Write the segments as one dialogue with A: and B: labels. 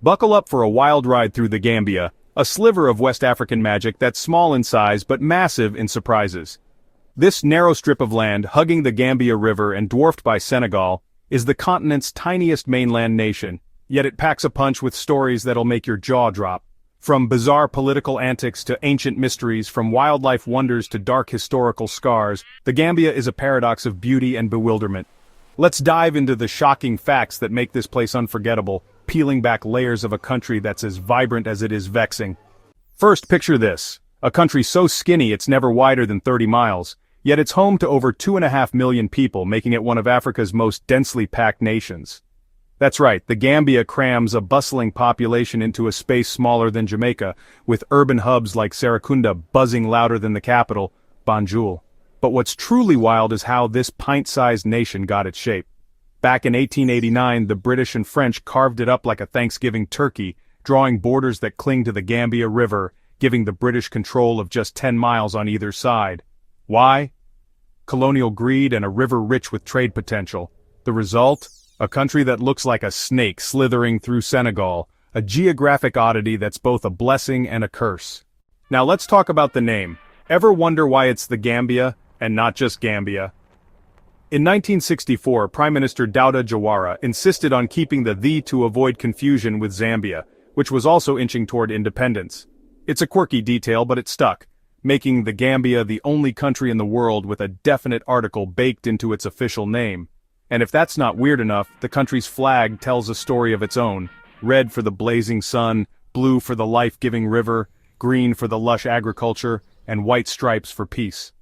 A: Buckle up for a wild ride through the Gambia, a sliver of West African magic that's small in size but massive in surprises. This narrow strip of land, hugging the Gambia River and dwarfed by Senegal, is the continent's tiniest mainland nation, yet it packs a punch with stories that'll make your jaw drop. From bizarre political antics to ancient mysteries, from wildlife wonders to dark historical scars, the Gambia is a paradox of beauty and bewilderment. Let's dive into the shocking facts that make this place unforgettable, peeling back layers of a country that's as vibrant as it is vexing. First, picture this. A country so skinny it's never wider than 30 miles, yet it's home to over 2.5 million people, making it one of Africa's most densely packed nations. That's right, the Gambia crams a bustling population into a space smaller than Jamaica, with urban hubs like Serrekunda buzzing louder than the capital, Banjul. But what's truly wild is how this pint-sized nation got its shape. Back in 1889, the British and French carved it up like a Thanksgiving turkey, drawing borders that cling to the Gambia River, giving the British control of just 10 miles on either side. Why? Colonial greed and a river rich with trade potential. The result? A country that looks like a snake slithering through Senegal, a geographic oddity that's both a blessing and a curse. Now let's talk about the name. Ever wonder why it's the Gambia, and not just Gambia? In 1964, Prime Minister Dawda Jawara insisted on keeping the "the" to avoid confusion with Zambia, which was also inching toward independence. It's a quirky detail, but it stuck, making the Gambia the only country in the world with a definite article baked into its official name. And if that's not weird enough, the country's flag tells a story of its own. Red for the blazing sun, blue for the life-giving river, green for the lush agriculture, and white stripes for peace.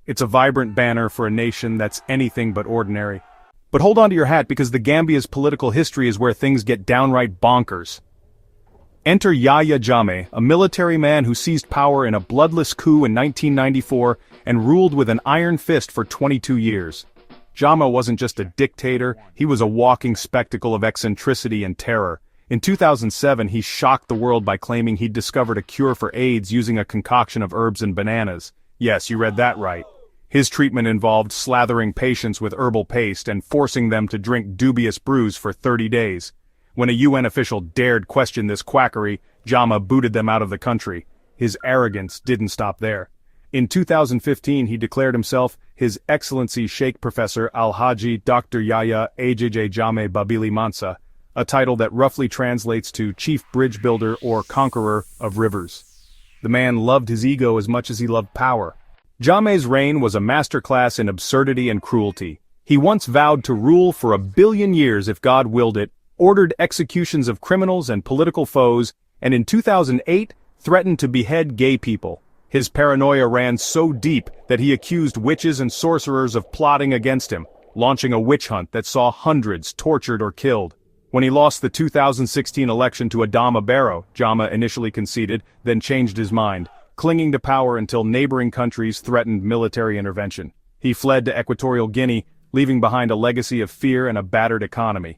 A: It's a vibrant banner for a nation that's anything but ordinary. But hold on to your hat, because the Gambia's political history is where things get downright bonkers. Enter Yahya Jammeh, a military man who seized power in a bloodless coup in 1994 and ruled with an iron fist for 22 years. Jammeh wasn't just a dictator, he was a walking spectacle of eccentricity and terror. In 2007, he shocked the world by claiming he'd discovered a cure for AIDS using a concoction of herbs and bananas. Yes, you read that right. His treatment involved slathering patients with herbal paste and forcing them to drink dubious brews for 30 days. When a UN official dared question this quackery, Jammeh booted them out of the country. His arrogance didn't stop there. In 2015, he declared himself His Excellency Sheikh Professor Al-Haji Dr. Yahya Ajj Jammeh Babili Mansa, a title that roughly translates to Chief Bridge Builder or Conqueror of Rivers. The man loved his ego as much as he loved power. Jammeh's reign was a masterclass in absurdity and cruelty. He once vowed to rule for 1 billion years if God willed it, ordered executions of criminals and political foes, and in 2008, threatened to behead gay people. His paranoia ran so deep that he accused witches and sorcerers of plotting against him, launching a witch hunt that saw hundreds tortured or killed. When he lost the 2016 election to Adama Barrow, Jammeh initially conceded, then changed his mind, clinging to power until neighboring countries threatened military intervention. He fled to Equatorial Guinea, leaving behind a legacy of fear and a battered economy.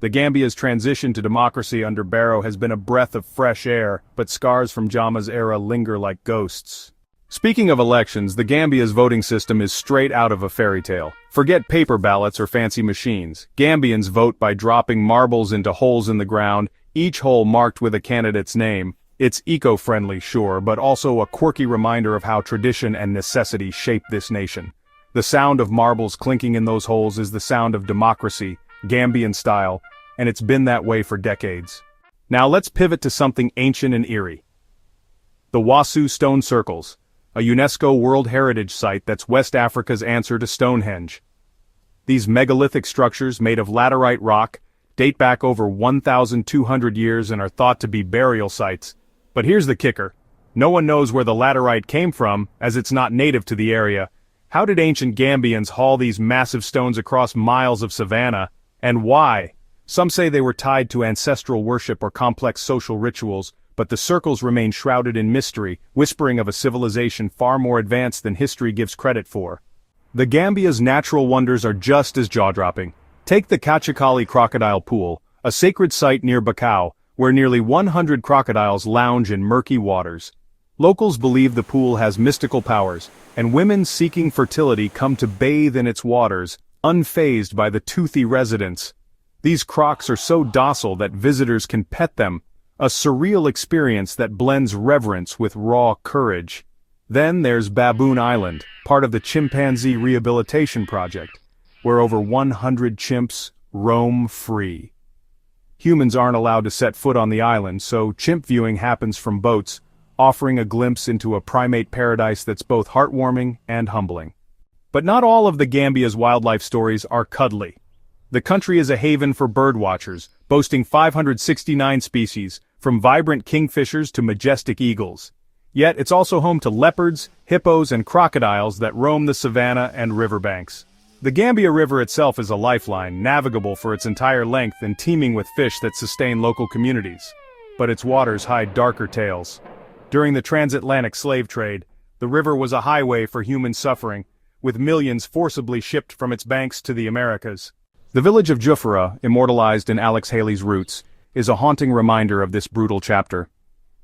A: The Gambia's transition to democracy under Barrow has been a breath of fresh air, but scars from Jammeh's era linger like ghosts. Speaking of elections, the Gambia's voting system is straight out of a fairy tale. Forget paper ballots or fancy machines. Gambians vote by dropping marbles into holes in the ground, each hole marked with a candidate's name. It's eco-friendly, sure, but also a quirky reminder of how tradition and necessity shape this nation. The sound of marbles clinking in those holes is the sound of democracy, Gambian style, and it's been that way for decades. Now let's pivot to something ancient and eerie. The Wassu Stone Circles, a UNESCO World Heritage Site that's West Africa's answer to Stonehenge. These megalithic structures made of laterite rock date back over 1,200 years and are thought to be burial sites. But here's the kicker. No one knows where the laterite came from, as it's not native to the area. How did ancient Gambians haul these massive stones across miles of savanna, and why? Some say they were tied to ancestral worship or complex social rituals, but the circles remain shrouded in mystery, whispering of a civilization far more advanced than history gives credit for. The Gambia's natural wonders are just as jaw-dropping. Take the Kachikally Crocodile Pool, a sacred site near Bakau, where nearly 100 crocodiles lounge in murky waters. Locals believe the pool has mystical powers, and women seeking fertility come to bathe in its waters, unfazed by the toothy residents. These crocs are so docile that visitors can pet them, a surreal experience that blends reverence with raw courage. Then there's Baboon Island, part of the Chimpanzee Rehabilitation Project, where over 100 chimps roam free. Humans aren't allowed to set foot on the island, so chimp viewing happens from boats, offering a glimpse into a primate paradise that's both heartwarming and humbling. But not all of the Gambia's wildlife stories are cuddly. The country is a haven for birdwatchers, boasting 569 species, from vibrant kingfishers to majestic eagles. Yet it's also home to leopards, hippos, and crocodiles that roam the savanna and riverbanks. The Gambia River itself is a lifeline, navigable for its entire length and teeming with fish that sustain local communities. But its waters hide darker tales. During the transatlantic slave trade, the river was a highway for human suffering, with millions forcibly shipped from its banks to the Americas. The village of Jufureh, immortalized in Alex Haley's Roots, is a haunting reminder of this brutal chapter.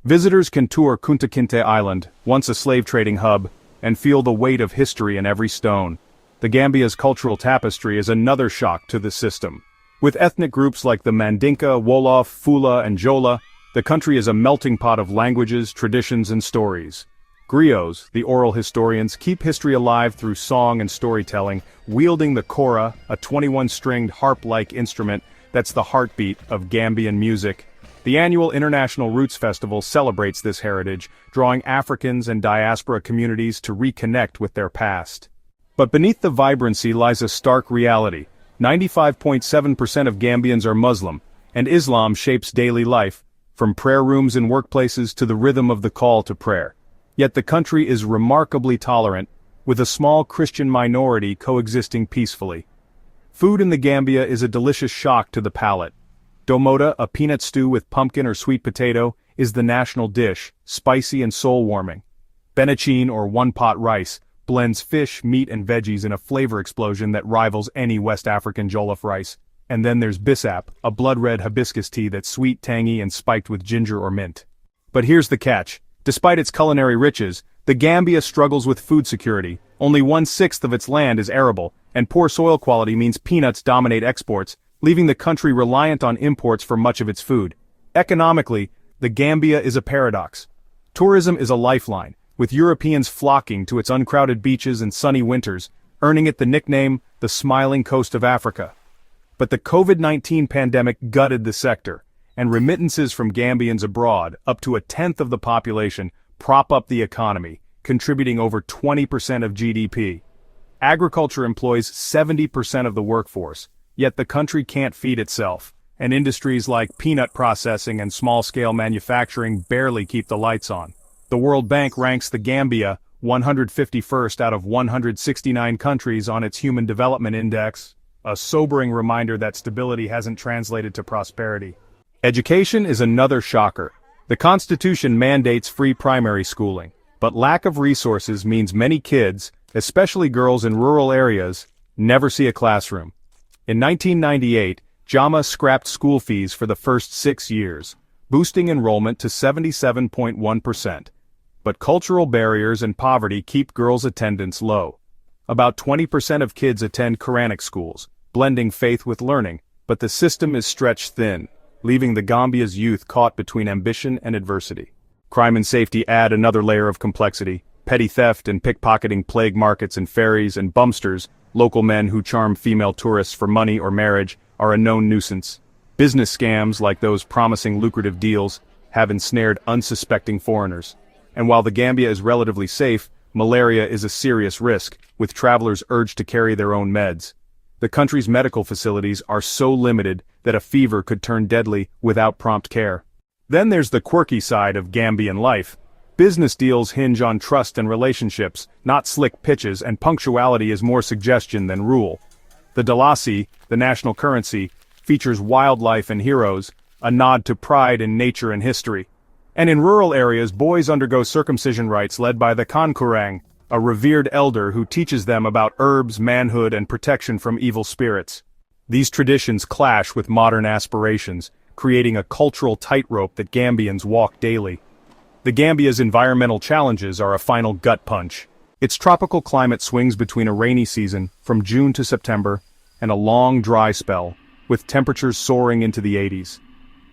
A: Visitors can tour Kunta Kinteh Island, once a slave-trading hub, and feel the weight of history in every stone. The Gambia's cultural tapestry is another shock to the system. With ethnic groups like the Mandinka, Wolof, Fula, and Jola, the country is a melting pot of languages, traditions, and stories. Griots, the oral historians, keep history alive through song and storytelling, wielding the kora, a 21-stringed harp-like instrument that's the heartbeat of Gambian music. The annual International Roots Festival celebrates this heritage, drawing Africans and diaspora communities to reconnect with their past. But beneath the vibrancy lies a stark reality. 95.7% of Gambians are Muslim, and Islam shapes daily life, from prayer rooms and workplaces to the rhythm of the call to prayer. Yet the country is remarkably tolerant, with a small Christian minority coexisting peacefully. Food in the Gambia is a delicious shock to the palate. Domota, a peanut stew with pumpkin or sweet potato, is the national dish, spicy and soul-warming. Benachin, or one-pot rice, blends fish, meat, and veggies in a flavor explosion that rivals any West African jollof rice. And then there's bisap, a blood-red hibiscus tea that's sweet, tangy, and spiked with ginger or mint. But here's the catch. Despite its culinary riches, the Gambia struggles with food security. Only 1/6 of its land is arable, and poor soil quality means peanuts dominate exports, leaving the country reliant on imports for much of its food. Economically, the Gambia is a paradox. Tourism is a lifeline, with Europeans flocking to its uncrowded beaches and sunny winters, earning it the nickname, the smiling coast of Africa. But the COVID-19 pandemic gutted the sector, and remittances from Gambians abroad, up to 1/10 of the population, prop up the economy, contributing over 20% of GDP. Agriculture employs 70% of the workforce, yet the country can't feed itself, and industries like peanut processing and small-scale manufacturing barely keep the lights on. The World Bank ranks the Gambia 151st out of 169 countries on its Human Development Index, a sobering reminder that stability hasn't translated to prosperity. Education is another shocker. The Constitution mandates free primary schooling, but lack of resources means many kids, especially girls in rural areas, never see a classroom. In 1998, JAMA scrapped school fees for the first 6 years, boosting enrollment to 77.1%. But cultural barriers and poverty keep girls' attendance low. About 20% of kids attend Quranic schools, blending faith with learning, but the system is stretched thin, leaving the Gambia's youth caught between ambition and adversity. Crime and safety add another layer of complexity. Petty theft and pickpocketing plague markets and ferries and bumpsters. Local men who charm female tourists for money or marriage are a known nuisance. Business scams, like those promising lucrative deals, have ensnared unsuspecting foreigners. And while the Gambia is relatively safe, malaria is a serious risk, with travelers urged to carry their own meds. The country's medical facilities are so limited that a fever could turn deadly without prompt care. Then there's the quirky side of Gambian life. Business deals hinge on trust and relationships, not slick pitches, and punctuality is more suggestion than rule. The dalasi, the national currency, features wildlife and heroes, a nod to pride in nature and history. And in rural areas, boys undergo circumcision rites led by the Kankurang, a revered elder who teaches them about herbs, manhood, and protection from evil spirits. These traditions clash with modern aspirations, creating a cultural tightrope that Gambians walk daily. The Gambia's environmental challenges are a final gut punch. Its tropical climate swings between a rainy season, from June to September, and a long dry spell, with temperatures soaring into the 80s.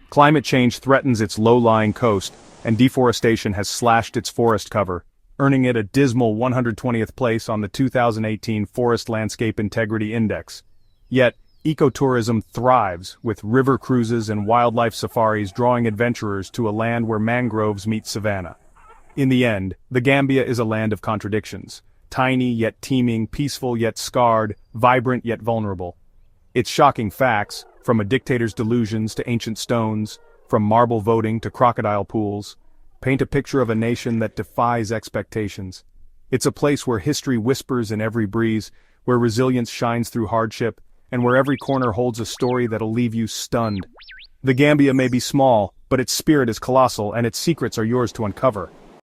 A: Climate change threatens its low-lying coast, and deforestation has slashed its forest cover, earning it a dismal 120th place on the 2018 Forest Landscape Integrity Index. Yet, ecotourism thrives, with river cruises and wildlife safaris drawing adventurers to a land where mangroves meet savanna. In the end, the Gambia is a land of contradictions. Tiny yet teeming, peaceful yet scarred, vibrant yet vulnerable. Its shocking facts, from a dictator's delusions to ancient stones, from marble voting to crocodile pools, paint a picture of a nation that defies expectations. It's a place where history whispers in every breeze, where resilience shines through hardship, and where every corner holds a story that'll leave you stunned. The Gambia may be small, but its spirit is colossal and its secrets are yours to uncover.